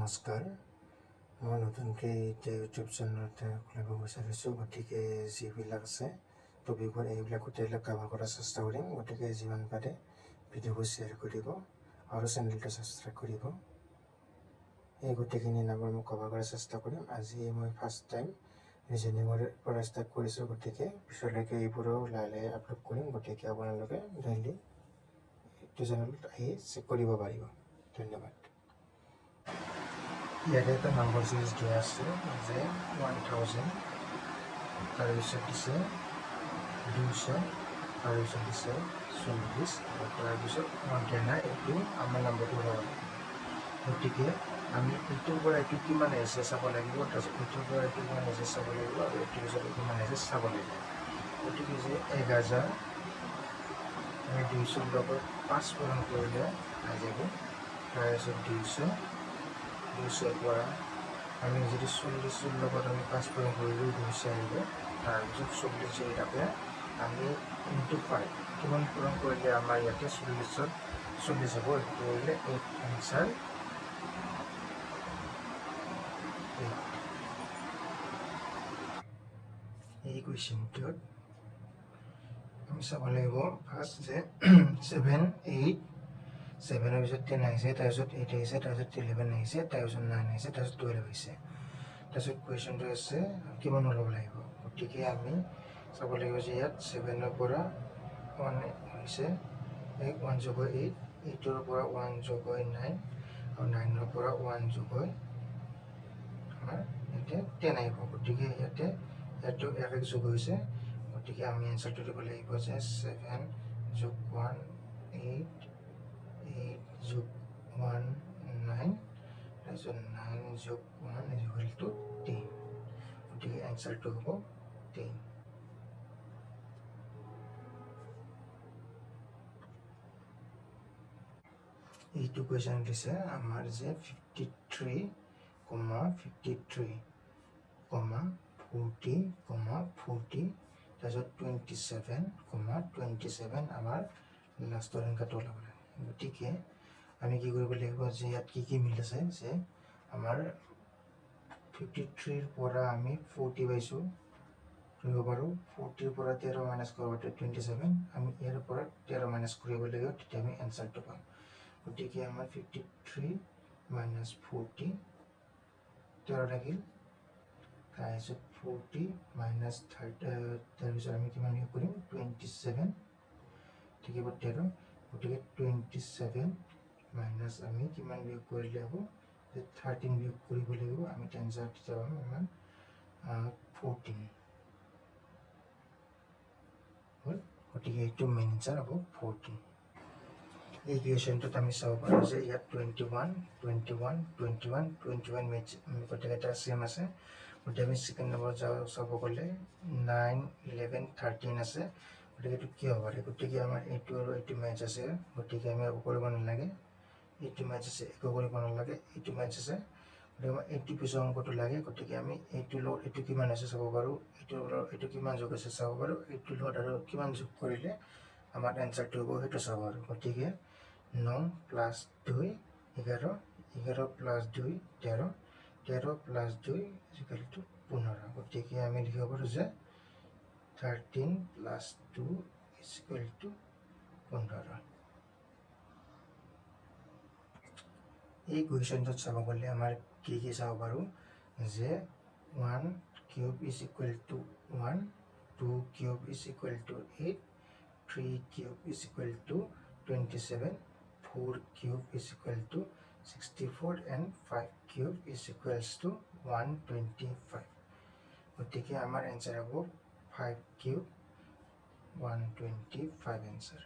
নমস্কাৰ মই নতুনকৈ ইউটিউব চেনেলতে খুলিব বিচাৰিছোঁ গতিকে যিবিলাক আছে টপিকবোৰ এইবিলাক গোটেইবিলাক কভাৰ কৰাৰ চেষ্টা কৰিম গতিকে যিমান পাৰে ভিডিঅ'বোৰ শ্বেয়াৰ কৰিব আৰু চেনেলটো ছাবস্ক্ৰাইব কৰিব এই গোটেইখিনি নম্বৰ মই কভাৰ কৰাৰ চেষ্টা কৰিম আজি মই ফাৰ্ষ্ট টাইম ৰিজনিঙৰ পৰা ষ্টাৰ্ট কৰিছোঁ গতিকে পিছলৈকে এইবোৰো লাহে লাহে আপলোড কৰিম গতিকে আপোনালোকে ডেইলি এইটো চেনেলত আহি চেক কৰিব পাৰিব ধন্যবাদ ইয়াতে এটা নম্বৰ চিৰিজ দিয়া আছে যে 1000 তাৰপিছত দিছে 200 তাৰপিছত দিছে 40 তাৰপিছত 110 এইটো আমাৰ নম্বৰটো হয় গতিকে আমি এইটোৰ পৰা এইটো কিমান আহিছে চাব লাগিব তাৰপিছত এইটোৰ পৰা এইটো কিমান আহিছে চাব লাগিব আৰু এইটোৰ পিছত কিমান আহিছে চাব লাগিব গতিকে যে 1000 আমি 200 লগত 5 পূৰণ কৰিলে আহি যাব তাৰপিছত 200 পৰা আমি যদি 40 লগত আমি 5 পূৰণ কৰিলেও 200 আহিব তাৰপিছত 40 হিচাপে আমি ইনটু 5 কিমান পূৰণ কৰিলে আমাৰ ইয়াতে 40 হ'ব এইটো কৰিলে 8 এনচাৰ এই কুৱেশ্যনটোত আমি চাব লাগিব ফাৰ্ষ্ট যে 7 8 7 ৰ পিছত 10 আহিছে তাৰপিছত 8 আহিছে তাৰপিছত 11 আহিছে তাৰপিছত 9 আহিছে তাৰপিছত 12 আহিছে তাৰপিছত কুৱেশ্যনটো আছে কিমান ওলাব লাগিব গতিকে আমি চাব লাগিব যে ইয়াত 7 ৰ পৰা 1 হৈছে 1 যোগ 8 8 ৰ পৰা 1 যোগ 9 আৰু 9 ৰ পৰা 1 যোগ আমাৰ ইয়াতে 10 আহিব গতিকে ইয়াতে ইয়াতো এক যোগ হৈছে গতিকে আমি এনচাৰটো দিব লাগিব যে 7 যোগ 1 8 8 যোগ 1 9 তাৰপিছত 9 যোগ 1 ইকুৱেল টু 10 গতিকে এনচাৰটো হ'ব 10 এইটো কুৱেশ্যন দিছে আমাৰ যে 53, 53, 40, 40 তাৰপিছত 27, 27 আমাৰ লাষ্টৰ সংখ্যাটো ওলাব লাগে গতিকে আমি কি কৰিব লাগিব যে ইয়াত কি মিল আছে যে আমাৰ 53 ৰ পৰা আমি 40 পাইছোঁ কৰিব পাৰোঁ 40 ৰ পৰা 13 মাইনাছ কৰিব 27 আমি ইয়াৰ পৰা 13 মাইনাছ কৰিব লাগিব তেতিয়া আমি এনচাৰটো পাম গতিকে আমাৰ 53 মাইনাছ 40 13 থাকিল তাৰপিছত 40 মাইনাছ 30 তাৰপিছত আমি কিমান বিয়োগ কৰিম 27 থাকিব 13 গতিকে 27 মাইনাছ আমি কিমান বিয়োগ কৰিলে হ'ব যে 13 বিয়োগ কৰিব লাগিব আমি এনচাৰ তেতিয়া পাম ইমান 14 হ'ল গতিকে এইটো মেইন এনচাৰ হ'ব 14 এই কুৱেশ্যনটোত আমি চাব পাৰোঁ যে ইয়াত 21 21 21 21 মেটচ গোটেইকেইটা ছেম আছে গতিকে আমি ছেকেণ্ড নম্বৰ চাব গ'লে 9 11 13 আছে গতিকে এইটো কি হ'ব পাৰে গতিকে আমাৰ এইটো আৰু এইটো মেটচ আছে গতিকে আমি একো কৰিব নালাগে এইটো মেটচ আছে একো কৰিব নালাগে এইটো মেটচ আছে গতিকে আমাৰ এইটো পিছৰ অংকটো লাগে গতিকে আমি এইটো লগত এইটো কিমান আছে চাব পাৰোঁ এইটো কিমান যোগ আছে চাব পাৰোঁ এইটো লগত আৰু কিমান যোগ কৰিলে আমাৰ এনচাৰটো হ'ব সেইটো চাব পাৰোঁ গতিকে 9 plus 2 11 11 plus 2 13 13 plus 2 equal to 15 গতিকে আমি লিখিব পাৰোঁ যে 13 প্লাছ 2 ইকুৱেল টু 15 এই কুৱেশ্যনটোত চাব গ'লে আমাৰ কি চাব পাৰোঁ যে 1 cube is equal to 1 2 cube is equal to 8 3 cube is equal to 27 4 cube is equal to 64 and 5 cube is equals to 125 গতিকে আমাৰ এনচাৰ হ'ব 5 cube 125 এনচাৰ